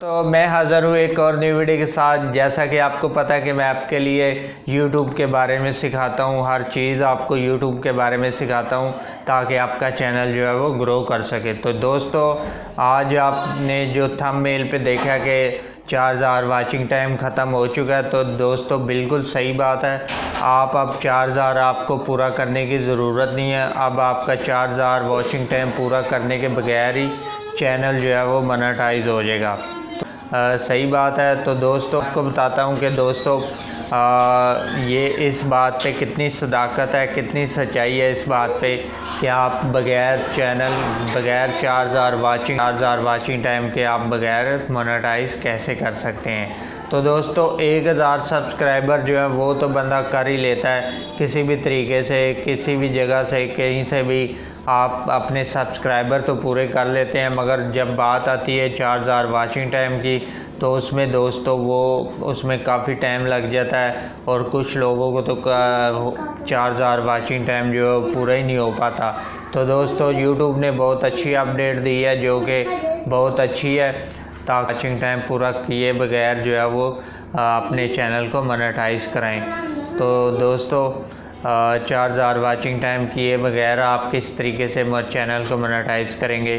तो मैं हाज़िर हूँ एक और नई वीडियो के साथ। जैसा कि आपको पता है कि मैं आपके लिए YouTube के बारे में सिखाता हूँ, हर चीज़ आपको YouTube के बारे में सिखाता हूँ ताकि आपका चैनल जो है वो ग्रो कर सके। तो दोस्तों, आज आपने जो थंबनेल पे देखा कि 4000 वाचिंग टाइम ख़त्म हो चुका है, तो दोस्तों बिल्कुल सही बात है। आप अब 4000 आपको पूरा करने की ज़रूरत नहीं है। अब आपका 4000 वाचिंग टाइम पूरा करने के बगैर ही चैनल जो है वो मोनेटाइज हो जाएगा। सही बात है। तो दोस्तों आपको बताता हूँ कि दोस्तों ये इस बात पे कितनी सदाकत है, कितनी सच्चाई है इस बात पे कि आप बगैर 4000 वाचिंग टाइम के आप बगैर मोनेटाइज कैसे कर सकते हैं। तो दोस्तों 1000 सब्सक्राइबर जो है वो तो बंदा कर ही लेता है, किसी भी तरीके से, किसी भी जगह से, कहीं से भी आप अपने सब्सक्राइबर तो पूरे कर लेते हैं। मगर जब बात आती है 4000 वाचिंग टाइम की, तो उसमें दोस्तों उसमें काफ़ी टाइम लग जाता है और कुछ लोगों को तो 4000 वाचिंग टाइम जो है पूरा ही नहीं हो पाता। तो दोस्तों YouTube ने बहुत अच्छी अपडेट दी है जो कि बहुत अच्छी है, ताकि वाचिंग टाइम पूरा किए बगैर जो है वो अपने चैनल को मोनेटाइज कराएं। तो दोस्तों 4000 वाचिंग टाइम किए बगैर आप किस तरीके से चैनल को मोनेटाइज करेंगे।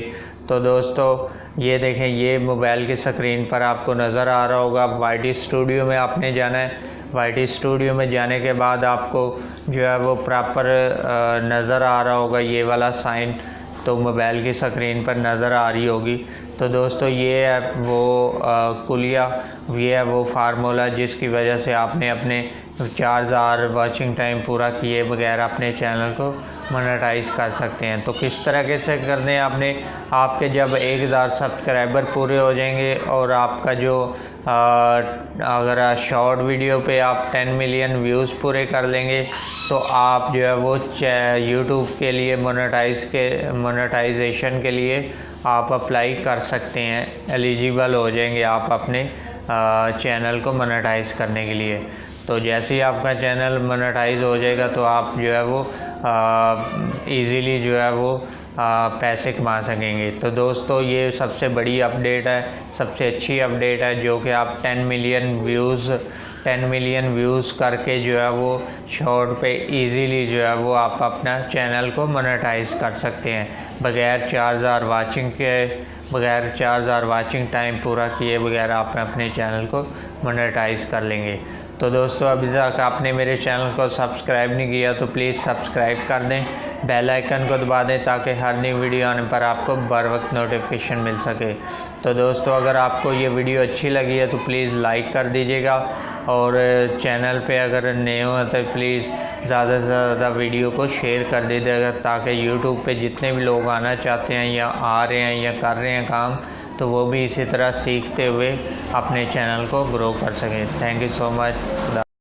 तो दोस्तों ये देखें, ये मोबाइल की स्क्रीन पर आपको नज़र आ रहा होगा। YT स्टूडियो में आपने जाना है। YT स्टूडियो में जाने के बाद आपको जो है वो प्रॉपर नज़र आ रहा होगा ये वाला साइन, तो मोबाइल की स्क्रीन पर नज़र आ रही होगी। तो दोस्तों ये है वो कुलिया, ये है वो फार्मूला जिसकी वजह से आपने अपने 4000 वाचिंग टाइम पूरा किए बगैर अपने चैनल को मोनेटाइज कर सकते हैं। तो किस तरह से करने हैं आपके जब 1000 सब्सक्राइबर पूरे हो जाएंगे और आपका जो अगर शॉर्ट वीडियो पे आप 10 मिलियन व्यूज़ पूरे कर लेंगे, तो आप जो है वो YouTube के लिए मोनेटाइजेशन के लिए आप अप्लाई कर सकते हैं, एलिजिबल हो जाएंगे आप अपने चैनल को मोनेटाइज करने के लिए। तो जैसे ही आपका चैनल मोनेटाइज हो जाएगा तो आप जो है वो इजीली जो है वो पैसे कमा सकेंगे। तो दोस्तों ये सबसे बड़ी अपडेट है, सबसे अच्छी अपडेट है जो कि आप 10 मिलियन व्यूज़ करके जो है वो शॉर्ट पे इजीली जो है वो आप अपना चैनल को मोनेटाइज कर सकते हैं बगैर 4000 वाचिंग टाइम पूरा किए बगैर आप अपने चैनल को मोनेटाइज कर लेंगे। तो दोस्तों अभी तक आपने मेरे चैनल को सब्सक्राइब नहीं किया तो प्लीज़ सब्सक्राइब कर दें, बेल आइकन को दबा दें ताकि हर नई वीडियो आने पर आपको बर वक्त नोटिफिकेशन मिल सके। तो दोस्तों अगर आपको ये वीडियो अच्छी लगी है तो प्लीज़ लाइक कर दीजिएगा, और चैनल पे अगर नए हो तो प्लीज़ ज़्यादा से ज़्यादा वीडियो को शेयर कर दीजिएगा ताकि YouTube पे जितने भी लोग आना चाहते हैं या आ रहे हैं या कर रहे हैं काम, तो वो भी इसी तरह सीखते हुए अपने चैनल को ग्रो कर सकें। Thank you so much.